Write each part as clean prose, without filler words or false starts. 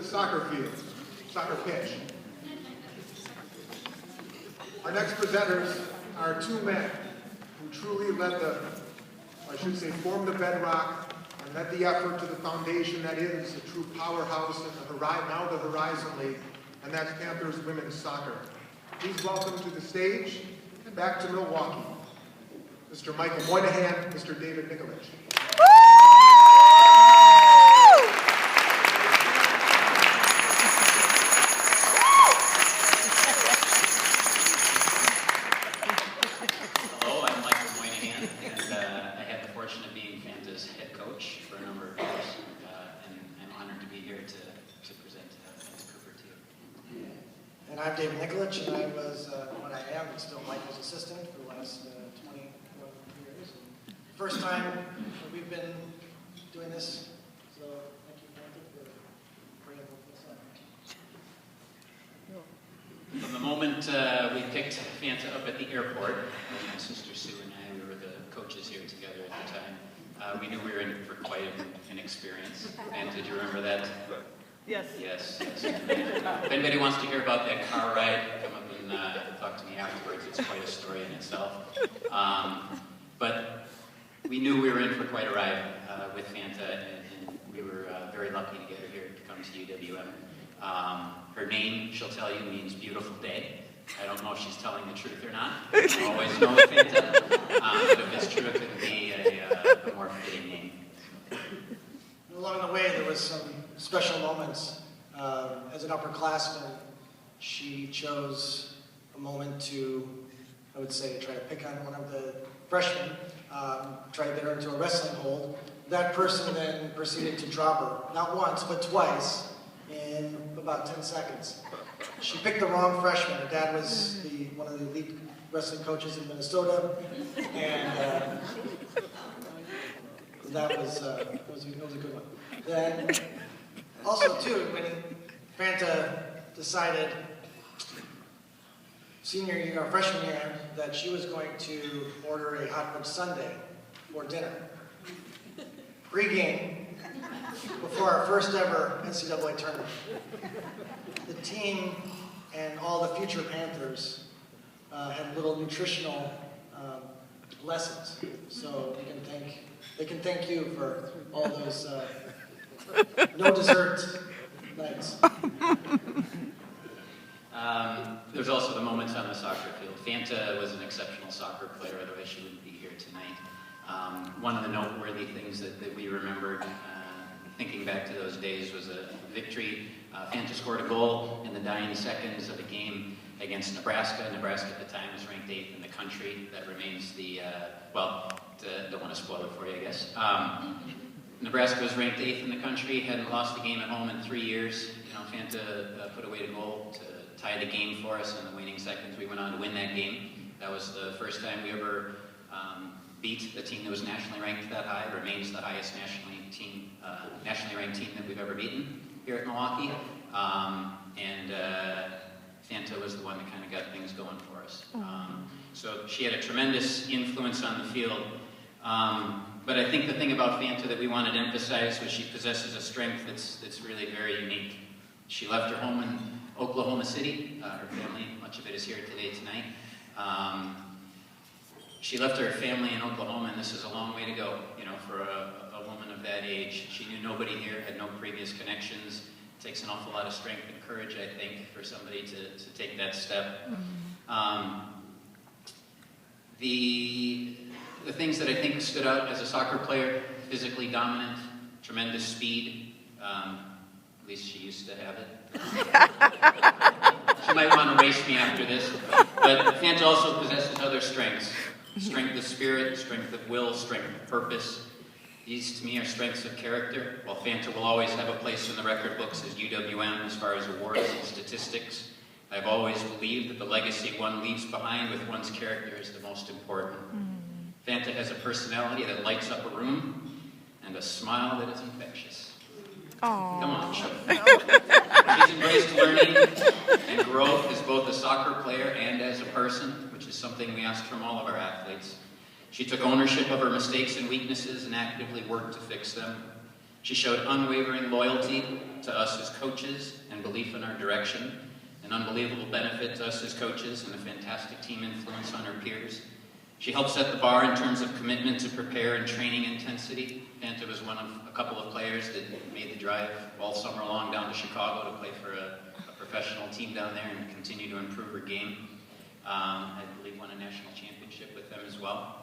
soccer field, soccer pitch. Our next presenters are two men who truly formed the bedrock and led the effort to the foundation that is a true powerhouse in now the Horizon League, and that's Panthers women's soccer. Please welcome to the stage and back to Milwaukee, Mr. Michael Moynihan, Mr. David Nikolic. Hello, I'm Michael Moynihan, and I had the fortune of being Fanta's head coach for a number of years, and I'm honored to be here to present Fanta Cooper to you. And I'm David Nikolic, and I was what I am, and still Michael's assistant for the last 21 years. First time we've been doing this, so thank you, Fanta, for bringing this up. From the moment we picked Fanta up at the airport, my sister Sue and I, we were the coaches here together at the time, we knew we were in for quite an experience. And did you remember that? Yes. Yes. If anybody wants to hear about that car ride, come up and talk to me afterwards. It's quite a story in itself. But we knew we were in for quite a ride with Fanta, and we were very lucky to get her here to come to UW-M. Her name, she'll tell you, means beautiful day. I don't know if she's telling the truth or not. I don't always know with Fanta. But if it's true, it could be a more fitting name. Along the way, there was some special moments. As an upperclassman, she chose a moment to, I would say, try to pick on one of the freshmen, try to get her into a wrestling hold. That person then proceeded to drop her, not once, but twice, in about 10 seconds. She picked the wrong freshman. Her dad was one of the elite wrestling coaches in Minnesota, and that was a good one. Then, also too, when Fanta decided senior year, or freshman year, that she was going to order a hot fudge sundae for dinner. Pre-game, before our first ever NCAA tournament. The team and all the future Panthers had little nutritional lessons. So they can thank you for all those no dessert nights. There's also the moments on the soccer field. Fanta was an exceptional soccer player, otherwise she wouldn't be here tonight. One of the noteworthy things that we remembered thinking back to those days was a victory. Fanta scored a goal in the dying seconds of a game against Nebraska. Nebraska at the time was ranked 8th in the country. That remains the, don't want to spoil it for you, I guess. Nebraska was ranked 8th in the country, hadn't lost a game at home in 3 years. Fanta put away a goal to tie the game for us in the waning seconds. We went on to win that game. That was the first time we ever beat a team that was nationally ranked that high. It remains the highest nationally ranked team that we've ever beaten here at Milwaukee. Fanta was the one that kind of got things going for us. So she had a tremendous influence on the field. But I think the thing about Fanta that we wanted to emphasize was she possesses a strength that's really very unique. She left her home in Oklahoma City. Her family, much of it is here tonight. She left her family in Oklahoma, and this is a long way to go, for a woman of that age. She knew nobody here, had no previous connections. It takes an awful lot of strength and courage, I think, for somebody to take that step. The things that I think stood out as a soccer player: physically dominant, tremendous speed. At least she used to have it. She might want to race me after this. But Fanta also possesses other strengths. Strength of spirit, strength of will, strength of purpose. These, to me, are strengths of character. While Fanta will always have a place in the record books as UW-M as far as awards and statistics, I've always believed that the legacy one leaves behind with one's character is the most important. Fanta has a personality that lights up a room and a smile that is infectious. Aww. Come on, show. She's embraced learning and growth as both a soccer player and as a person, which is something we ask from all of our athletes. She took ownership of her mistakes and weaknesses and actively worked to fix them. She showed unwavering loyalty to us as coaches and belief in our direction, an unbelievable benefit to us as coaches and a fantastic team influence on her peers. She helped set the bar in terms of commitment to prepare and training intensity. Fanta was one of a couple of players that made the drive all summer long down to Chicago to play for a professional team down there and continue to improve her game. I believe won a national championship with them as well.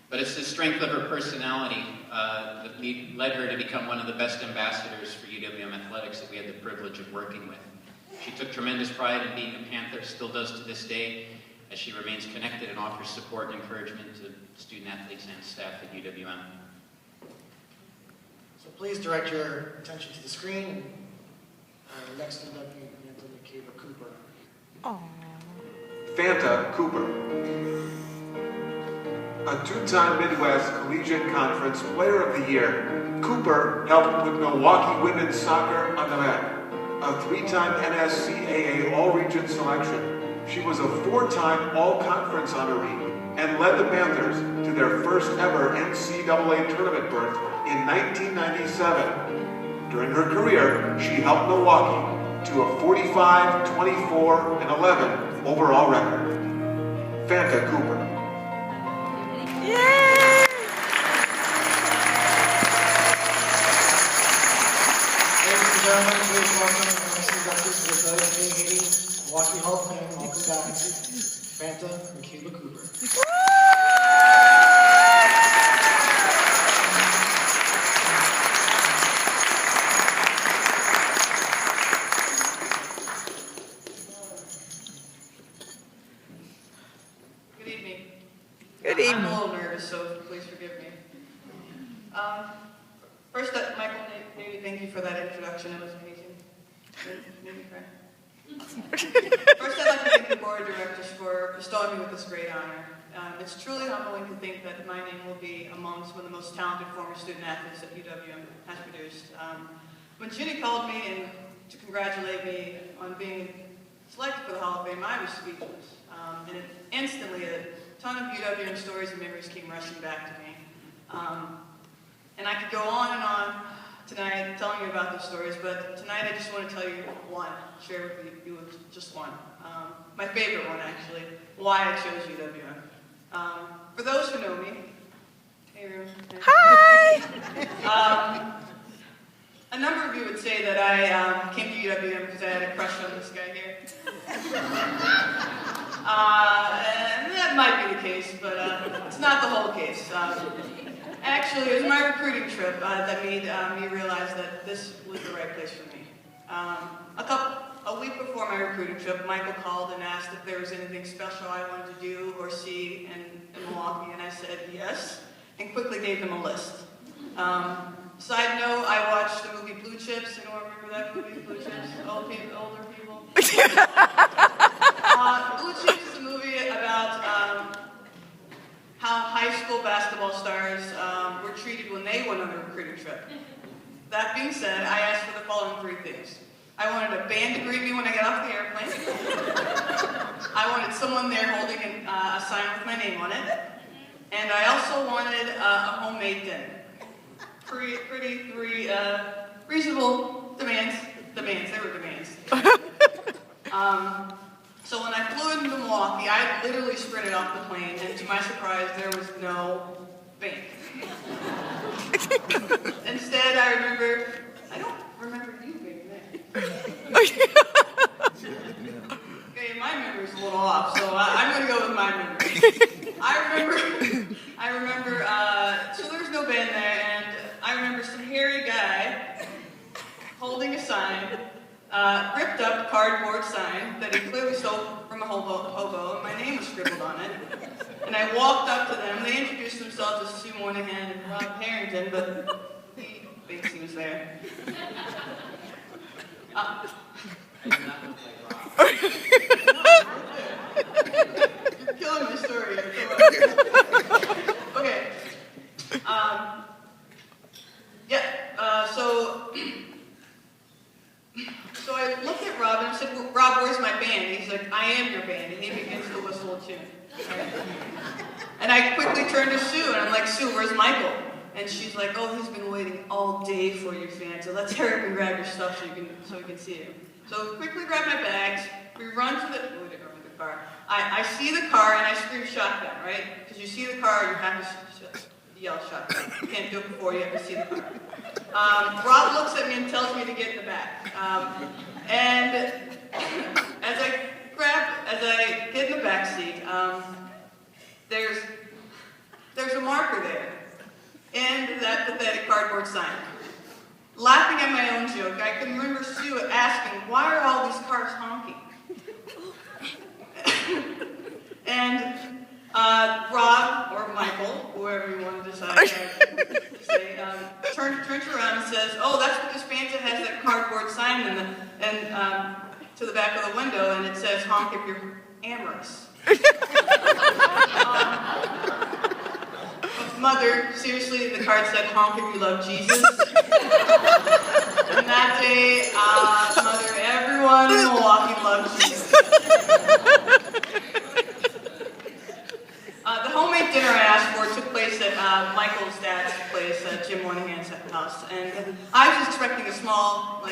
But it's the strength of her personality that led her to become one of the best ambassadors for UWM athletics that we had the privilege of working with. She took tremendous pride in being a Panther, still does to this day, as she remains connected and offers support and encouragement to student athletes and staff at UWM. So please direct your attention to the screen. Next up, Fanta McCabe Cooper. Aww. Fanta Cooper. A two-time Midwest Collegiate Conference Player of the Year, Cooper helped put Milwaukee women's soccer on the map. A three-time NSCAA All-Region selection. She was a four-time All-Conference honoree and led the Panthers to their first ever NCAA tournament berth in 1997. During her career, she helped Milwaukee to a 45, 24, and 11 overall record. Fanta Cooper. Yay! Ladies and gentlemen, please welcome the next inductee to the WNBA Milwaukee Hall of Fame. Welcome back, Fanta McCabe Cooper. Good evening. Good I'm evening. a little nervous, so please forgive me. First up, Michael, Navy, thank you for that introduction. It was amazing. It made me cry. First, I'd like to thank the board of directors for bestowing me with this great honor. It's truly humbling to think that my name will be among some of the most talented former student athletes that UWM has produced. When Ginny called me and to congratulate me on being selected for the Hall of Fame, I was speechless. And instantly, a ton of UWM stories and memories came rushing back to me. And I could go on and on tonight telling you about those stories, but tonight I just want to tell you one, share with you just one. My favorite one, actually, why I chose UWM. For those who know me, hey, Room. Hi! A number of you would say that I came to UWM because I had a crush on this guy here. And that might be the case, but it's not the whole case. Actually, it was my recruiting trip that made me realize that this was the right place for me. A week before my recruiting trip, Michael called and asked if there was anything special I wanted to do or see in Milwaukee, and I said yes, and quickly gave him a list. Side note, I watched the movie Blue Chips. Anyone remember that movie, Blue Chips? Older people? Blue Chips is a movie about how high school basketball stars were treated when they went on a recruiting trip. That being said, I asked for the following three things. I wanted a band to greet me when I got off the airplane. I wanted someone there holding a sign with my name on it. And I also wanted a homemade dinner. Pretty three reasonable demands. They were demands. So when I flew into Milwaukee, I literally sprinted off the plane, and to my surprise, there was no bank. Instead, I don't remember you being there. Okay, my memory's a little off, so I'm going to go with my memory. I remember, so there was no band there, and I remember some hairy guy holding a sign, ripped up cardboard sign that he clearly stole from a hobo, and my name was scribbled on it. And I walked up to them. They introduced themselves as Sue Moynihan and Rob Harrington, but he thinks he was there. I do not look like Rob. You're killing my story. Okay. So I looked at Rob and I said, well, Rob, where's my band? He's like, I am your band. And he begins to whistle a tune. And I quickly turned to Sue and I'm like, Sue, where's Michael? and she's like, "Oh, he's been waiting all day for you, Fanta. Let's hurry up and grab your stuff so we can see you." So quickly grab my bags. We run to the. Oh, we didn't run to the car. I see the car and I scream shotgun, right? Because you see the car, you have to yell shotgun. You can't do it before you have to see the car. Rob looks at me and tells me to get in the back. And as I get in the back seat, there's a marker there, and that pathetic cardboard sign. Laughing at my own joke, I can remember Sue asking, "Why are all these cars honking?" And Rob, or Michael, whoever you want to decide to say, turns around and says, "Oh, that's because Fanta has that cardboard sign to the back of the window, and it says, 'Honk if you're amorous.'" Mother, seriously, the card said, "Honk if you love Jesus." And that day, Mother, everyone in Milwaukee loved Jesus. The homemade dinner I asked for took place at Michael's dad's place, Jim Moynihan's house, and I was expecting a small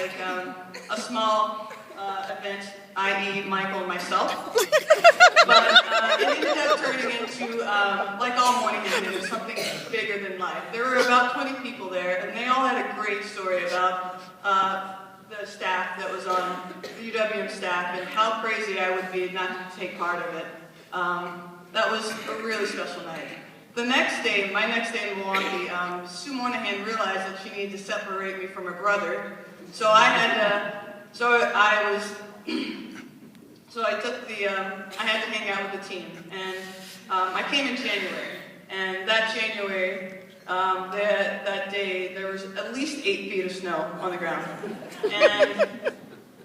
event, i.e. Michael and myself, but it ended up turning into, like all Moynihan dinners, something bigger than life. There were about 20 people there, and they all had a great story about the staff that was on the UWM staff and how crazy I would be not to take part of it. That was a really special night. My next day in Milwaukee, Sue Moynihan realized that she needed to separate me from her brother, so I had to hang out with the team, and I came in January, and that January, that day, there was at least 8 feet of snow on the ground, and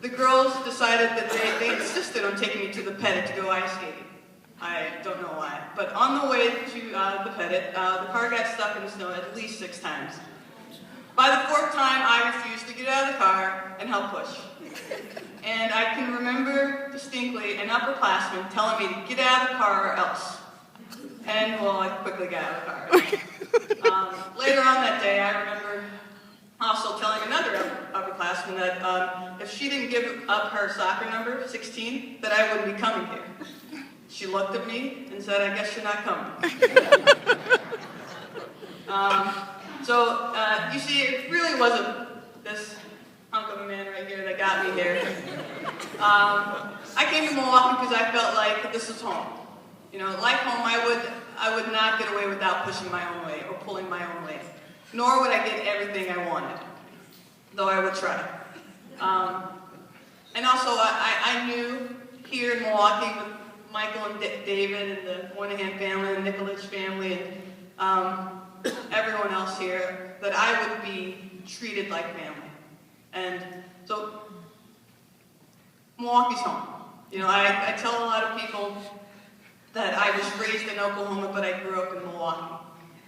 the girls decided that they insisted on taking me to the Pettit to go ice skating. I don't know why, but on the way to the Pettit, the car got stuck in the snow at least 6 times. By the 4th time, I refused to get out of the car and help push. And I can remember distinctly an upperclassman telling me to get out of the car or else. And, well, I quickly got out of the car. Later on that day, I remember also telling another upperclassman that if she didn't give up her soccer number, 16, that I wouldn't be coming here. She looked at me and said, "I guess you're not coming." You see, it really wasn't this hunk of a man right here that got me here. I came to Milwaukee because I felt like this was home. You know, like home, I would not get away without pushing my own way or pulling my own weight. Nor would I get everything I wanted, though I would try. And also, I knew here in Milwaukee with Michael and David and the Moynihan family and the Nicolich family and everyone else here, that I would be treated like family. And so, Milwaukee's home. You know, I tell a lot of people that I was raised in Oklahoma, but I grew up in Milwaukee.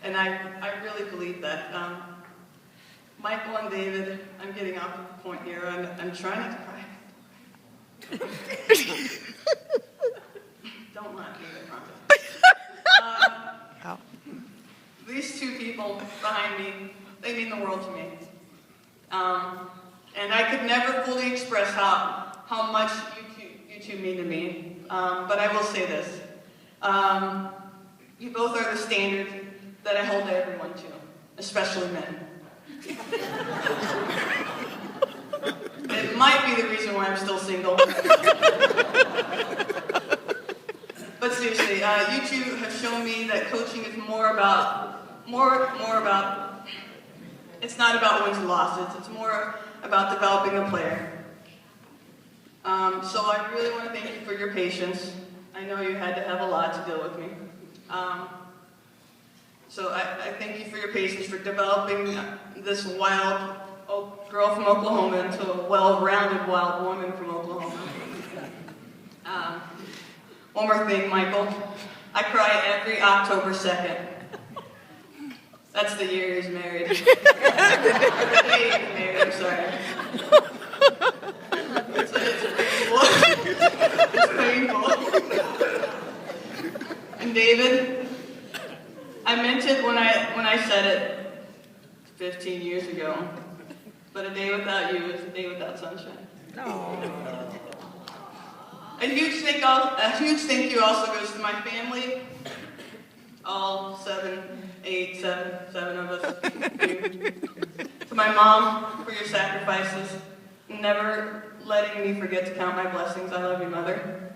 And I really believe that. Michael and David, I'm getting off the point here. I'm trying not to cry. Don't laugh, David. These 2 people behind me, they mean the world to me. And I could never fully express how much you two mean to me. But I will say this. You both are the standard that I hold everyone to, especially men. It might be the reason why I'm still single. But seriously, you two have shown me that coaching is more about, it's not about wins and losses, it's more about developing a player. So I really want to thank you for your patience. I know you had to have a lot to deal with me. So I thank you for your patience, for developing this wild girl from Oklahoma into a well-rounded wild woman from Oklahoma. One more thing, Michael. I cry every October 2nd. That's the year he's married. The day he's married, I'm sorry. It's painful. And David, I meant it when I said it. 15 years ago. But a day without you is a day without sunshine. Oh. A huge thank you also goes to my family, all seven of us. To my mom for your sacrifices, never letting me forget to count my blessings. I love you, Mother.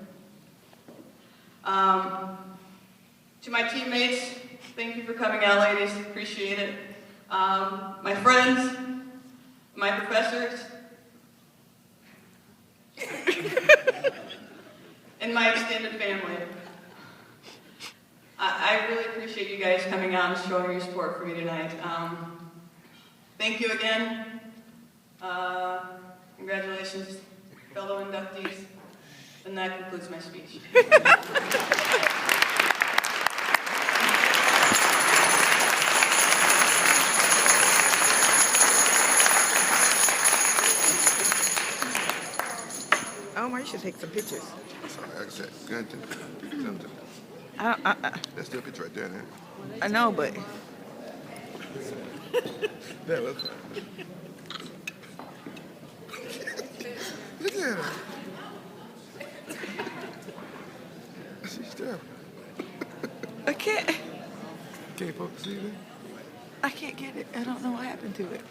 To my teammates, thank you for coming out, ladies. Appreciate it. My friends, my professors, and my extended family. I really appreciate you guys coming out and showing your support for me tonight. Thank you again. Congratulations, fellow inductees. And that concludes my speech. Omar, you should take some pictures. That's still a picture right there, man. I know, but Yeah, that's fine. Look at her. She's terrible. I can't. Can't folks see that? I can't get it. I don't know what happened to it.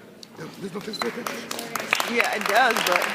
There's no picture. Yeah, it does, but